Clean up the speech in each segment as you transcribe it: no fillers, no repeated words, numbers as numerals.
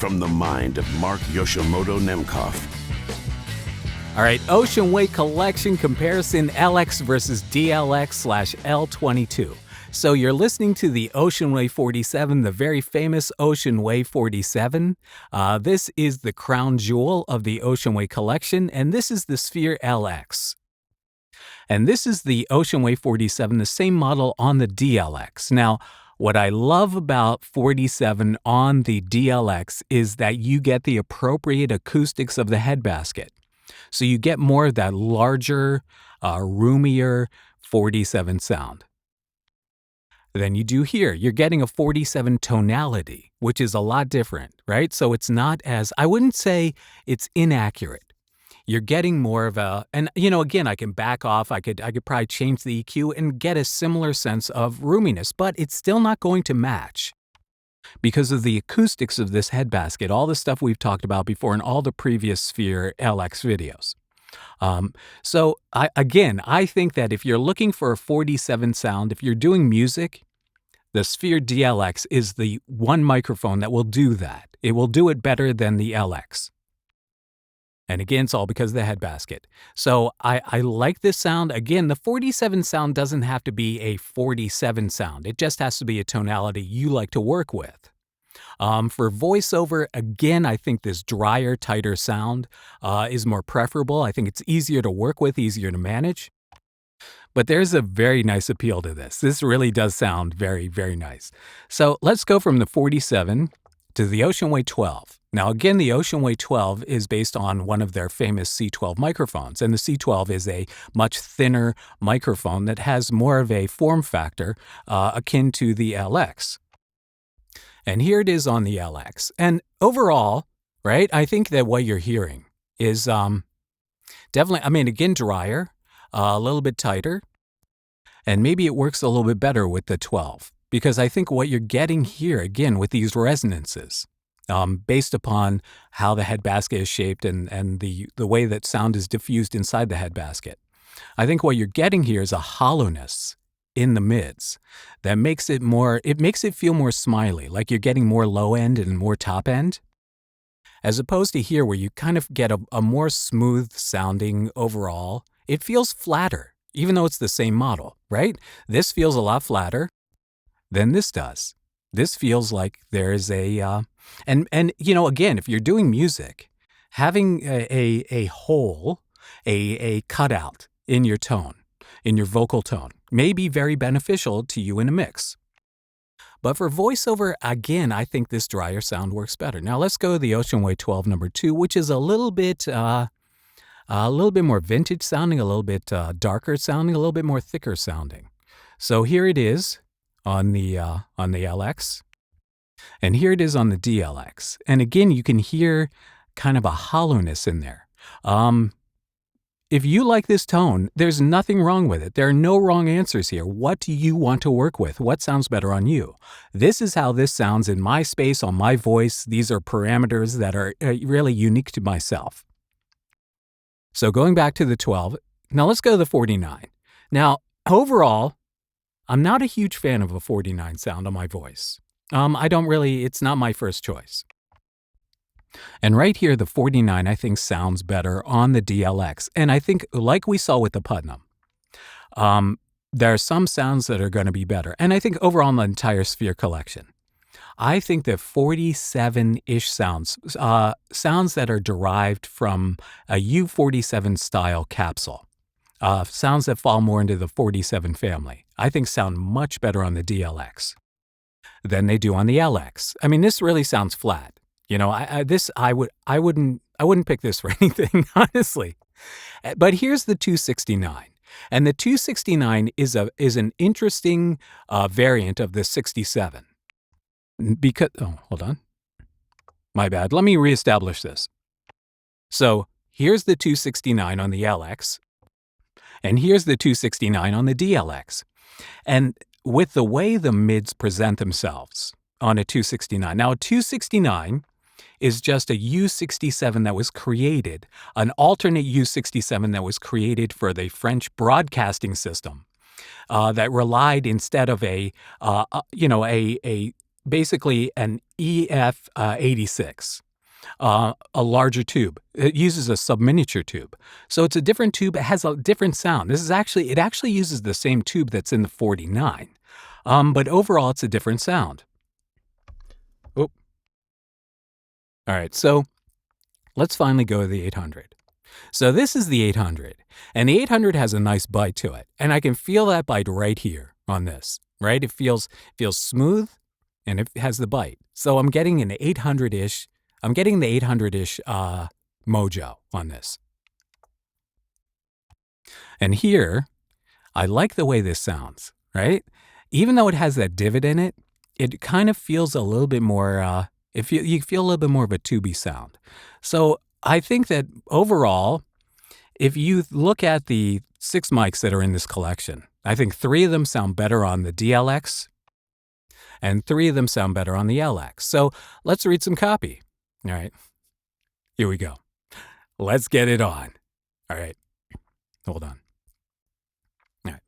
From the mind of Mark Yoshimoto Nemkov. All right, Ocean Way Collection comparison LX versus DLX/L22. So you're listening to the Ocean Way 47, the very famous Ocean Way 47. This is the crown jewel of the Ocean Way Collection, and this is the Sphere LX. And this is the Ocean Way 47, the same model on the DLX. Now, what I love about 47 on the DLX is that you get the appropriate acoustics of the head basket. So you get more of that larger, roomier 47 sound than you do here. You're getting a 47 tonality, which is a lot different, right? So it's not as, I wouldn't say it's inaccurate. You're getting more of a, and again, I can back off. I could probably change the EQ and get a similar sense of roominess, but it's still not going to match because of the acoustics of this head basket, all the stuff we've talked about before in all the previous Sphere LX videos. So I think that if you're looking for a 47 sound, if you're doing music, the Sphere DLX is the one microphone that will do that. It will do it better than the LX. And again, it's all because of the head basket. So I like this sound. Again, the 47 sound doesn't have to be a 47 sound. It just has to be a tonality you like to work with. For voiceover, again, I think this drier, tighter sound is more preferable. I think it's easier to work with, easier to manage. But there's a very nice appeal to this. This really does sound very, very nice. So let's go from the 47 to the Ocean Way 12. Now, again, the Ocean Way 12 is based on one of their famous C12 microphones, and the C12 is a much thinner microphone that has more of a form factor akin to the LX. And here it is on the LX. And overall, right, I think that what you're hearing is definitely, again, drier, a little bit tighter, and maybe it works a little bit better with the 12. Because I think what you're getting here, again, with these resonances, based upon how the head basket is shaped and the way that sound is diffused inside the head basket, I think what you're getting here is a hollowness in the mids that makes it feel more smiley, like you're getting more low end and more top end, as opposed to here where you kind of get a more smooth sounding overall. It feels flatter, even though it's the same model, right? This feels a lot flatter than this does. This feels like there's a, and again, if you're doing music, having a hole, a cutout in your tone, in your vocal tone, may be very beneficial to you in a mix. But for voiceover, again, I think this drier sound works better. Now let's go to the Ocean Way 12 number 2, which is a little bit more vintage sounding, a little bit darker sounding, a little bit more thicker sounding. So here it is on the LX, and here it is on the DLX. And again, you can hear kind of a hollowness in there. If you like this tone, there's nothing wrong with it. There are no wrong answers here. What do you want to work with? What sounds better on you? This is how this sounds in my space, on my voice. These are parameters that are really unique to myself. So going back to the 12, now let's go to the 49. Now, overall, I'm not a huge fan of a 49 sound on my voice. It's not my first choice. And right here, the 49, I think, sounds better on the DLX. And I think, like we saw with the Putnam, there are some sounds that are going to be better. And I think overall in the entire Sphere collection, I think that 47-ish sounds that are derived from a U47 style capsule, sounds that fall more into the 47 family, I think sound much better on the DLX than they do on the LX. This really sounds flat. I wouldn't pick this for anything, honestly. But here's the 269. And the 269 is an interesting variant of the 67. Because, hold on. My bad. Let me reestablish this. So here's the 269 on the LX, and here's the 269 on the DLX. And with the way the mids present themselves on a 269, now a 269 is just a U67 that was created, an alternate U67 that was created for the French broadcasting system that relied instead of basically an EF86. A larger tube. It uses a subminiature tube. So it's a different tube. It has a different sound. It actually uses the same tube that's in the 49. But overall, it's a different sound. Oh. All right, so let's finally go to the 800. So this is the 800, and the 800 has a nice bite to it, and I can feel that bite right here on this, right? It feels smooth, and it has the bite. So I'm getting an 800-ish. I'm getting the 800-ish mojo on this. And here, I like the way this sounds, right? Even though it has that divot in it, it kind of feels a little bit more, you feel a little bit more of a tubey sound. So I think that overall, if you look at the 6 mics that are in this collection, I think 3 of them sound better on the DLX, and 3 of them sound better on the LX. So let's read some copy. All right, here we go. Let's get it on. All right, hold on. All right.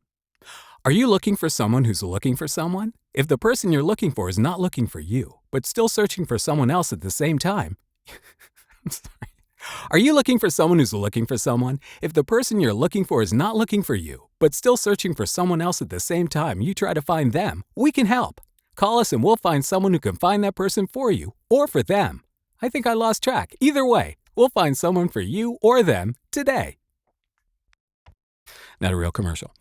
Are you looking for someone who's looking for someone? If the person you're looking for is not looking for you, but still searching for someone else at the same time, I'm sorry. Are you looking for someone who's looking for someone? If the person you're looking for is not looking for you, but still searching for someone else at the same time you try to find them, we can help. Call us and we'll find someone who can find that person for you or for them. I think I lost track. Either way, we'll find someone for you or them today. Not a real commercial.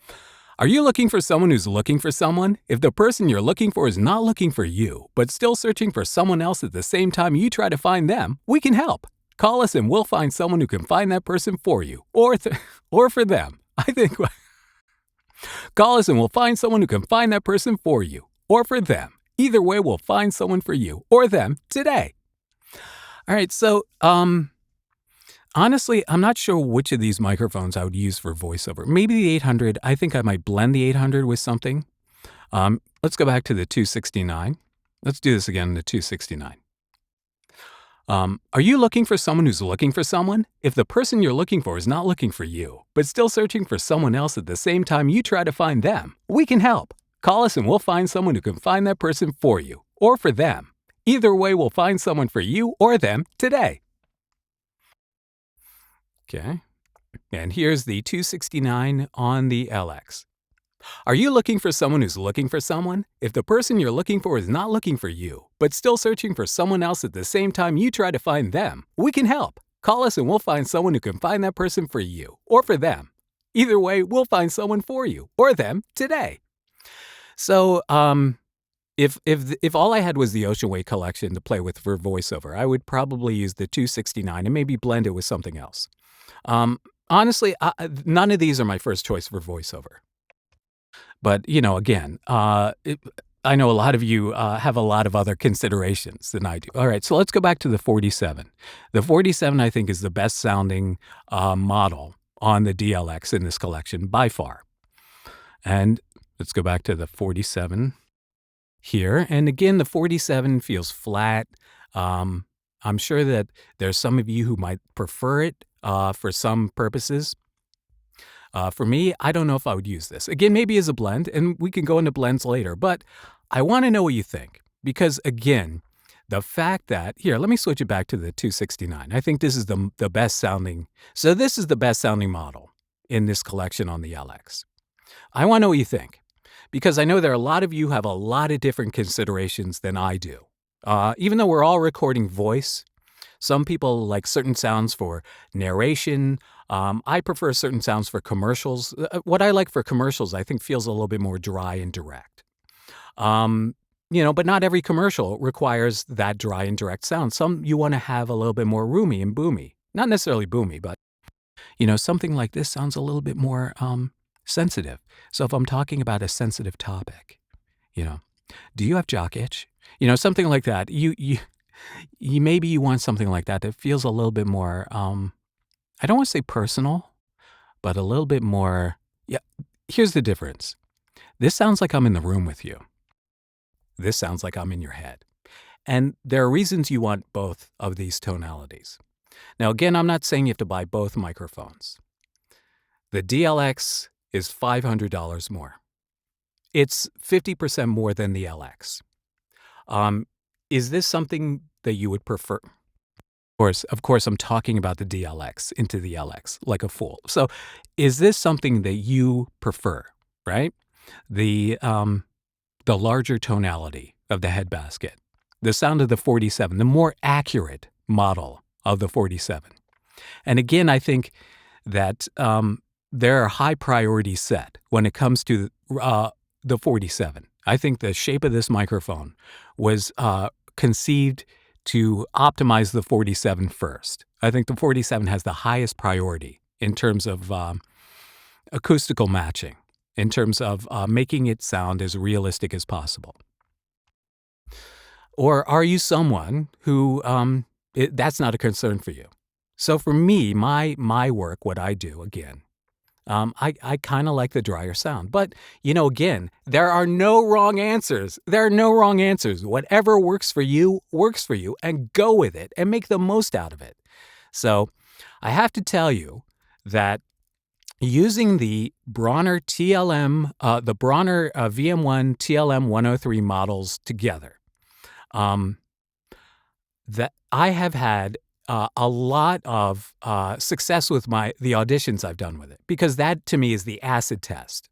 Are you looking for someone who's looking for someone? If the person you're looking for is not looking for you, but still searching for someone else at the same time you try to find them, we can help. Call us and we'll find someone who can find that person for you or for them. I think. Call us and we'll find someone who can find that person for you or for them. Either way, we'll find someone for you or them today. All right, so honestly, I'm not sure which of these microphones I would use for voiceover. Maybe the 800. I think I might blend the 800 with something. Let's go back to the 269. Let's do this again, the 269. Are you looking for someone who's looking for someone? If the person you're looking for is not looking for you, but still searching for someone else at the same time you try to find them, we can help. Call us and we'll find someone who can find that person for you or for them. Either way, we'll find someone for you or them today. Okay. And here's the 269 on the LX. Are you looking for someone who's looking for someone? If the person you're looking for is not looking for you, but still searching for someone else at the same time you try to find them, we can help. Call us and we'll find someone who can find that person for you or for them. Either way, we'll find someone for you or them today. So, if all I had was the Ocean Way collection to play with for voiceover, I would probably use the 269 and maybe blend it with something else. Honestly, none of these are my first choice for voiceover. But, again, I know a lot of you have a lot of other considerations than I do. All right, so let's go back to the 47. The 47, I think, is the best sounding model on the DLX in this collection by far. And let's go back to the 47 here. And again, the 47 feels flat. I'm sure that there's some of you who might prefer it for some purposes. For me, I don't know if I would use this. Again, maybe as a blend, and we can go into blends later, but I want to know what you think. Because again, the fact that, here, let me switch it back to the 269. I think this is the best sounding. So this is the best sounding model in this collection on the LX. I want to know what you think. Because I know there are a lot of you who have a lot of different considerations than I do. Even though we're all recording voice, some people like certain sounds for narration. I prefer certain sounds for commercials. What I like for commercials, I think, feels a little bit more dry and direct. But not every commercial requires that dry and direct sound. Some you want to have a little bit more roomy and boomy. Not necessarily boomy, but, something like this sounds a little bit more sensitive. So if I'm talking about a sensitive topic, do you have jock itch? Something like that. You maybe you want something like that feels a little bit more, I don't want to say personal, but a little bit more, yeah, here's the difference. This sounds like I'm in the room with you. This sounds like I'm in your head. And there are reasons you want both of these tonalities. Now, again, I'm not saying you have to buy both microphones. The DLX is $500 more. It's 50% more than the LX. Is this something that you would prefer? Of course, I'm talking about the DLX into the LX like a fool. So, is this something that you prefer, right? The, um, the larger tonality of the head basket, the sound of the 47, the more accurate model of the 47. And again, I think that there are high priorities set when it comes to the 47. I think the shape of this microphone was conceived to optimize the 47 first. I think the 47 has the highest priority in terms of acoustical matching, in terms of making it sound as realistic as possible. Or are you someone who that's not a concern for you? So for me, my work, what I do, again, I kind of like the drier sound. But, again, there are no wrong answers. There are no wrong answers. Whatever works for you, and go with it and make the most out of it. So I have to tell you that using the Bronner TLM, the Bronner VM1 TLM 103 models together, that I have had a lot of success with the auditions I've done with it, because that to me is the acid test.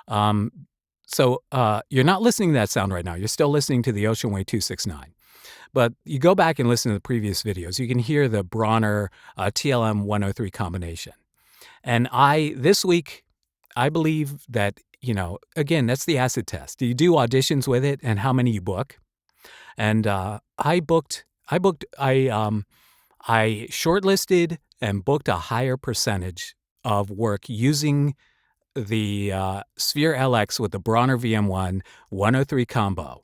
So you're not listening to that sound right now. You're still listening to the Oceanway 269. But you go back and listen to the previous videos. You can hear the Bronner TLM 103 combination. And this week, I believe that, again, that's the acid test. Do you do auditions with it, and how many you book? And I shortlisted and booked a higher percentage of work using the Sphere LX with the Bronner VM1 103 combo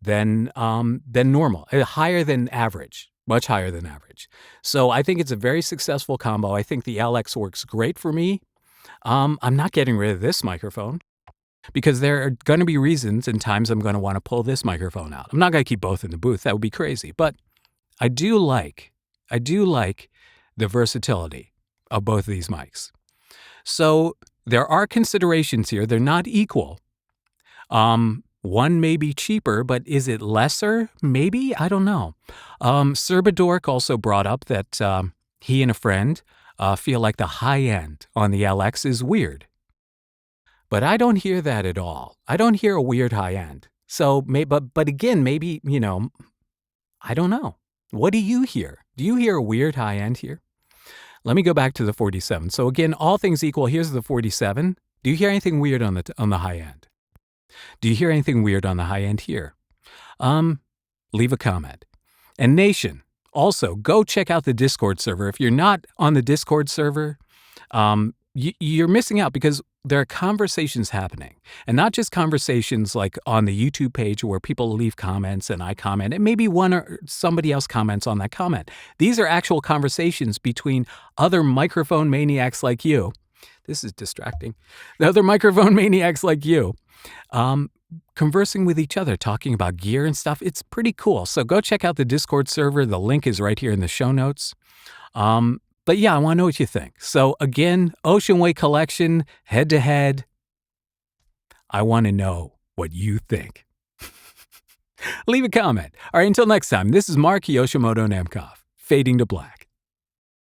than normal, higher than average, much higher than average. So I think it's a very successful combo. I think the LX works great for me. I'm not getting rid of this microphone, because there are going to be reasons and times I'm going to want to pull this microphone out. I'm not going to keep both in the booth. That would be crazy. But I do like the versatility of both of these mics. So there are considerations here. They're not equal. One may be cheaper, but is it lesser? Maybe. I don't know. Serbadork also brought up that he and a friend feel like the high end on the LX is weird. But I don't hear that at all. I don't hear a weird high end. So, but again, maybe, I don't know. What do you hear? Do you hear a weird high end here? Let me go back to the 47. So again, all things equal, here's the 47. Do you hear anything weird on the high end? Do you hear anything weird on the high end here? Leave a comment. And Nation, also go check out the Discord server. If you're not on the Discord server, you're missing out, because there are conversations happening, and not just conversations like on the YouTube page where people leave comments and I comment, and maybe one or somebody else comments on that comment. These are actual conversations between other microphone maniacs like you. This is distracting. The other microphone maniacs like you, conversing with each other, talking about gear and stuff. It's pretty cool. So go check out the Discord server. The link is right here in the show notes. But yeah, I want to know what you think. So again, Oceanway collection, head to head. I want to know what you think. Leave a comment. All right, until next time, this is Mark Yoshimoto Nemkov, fading to black.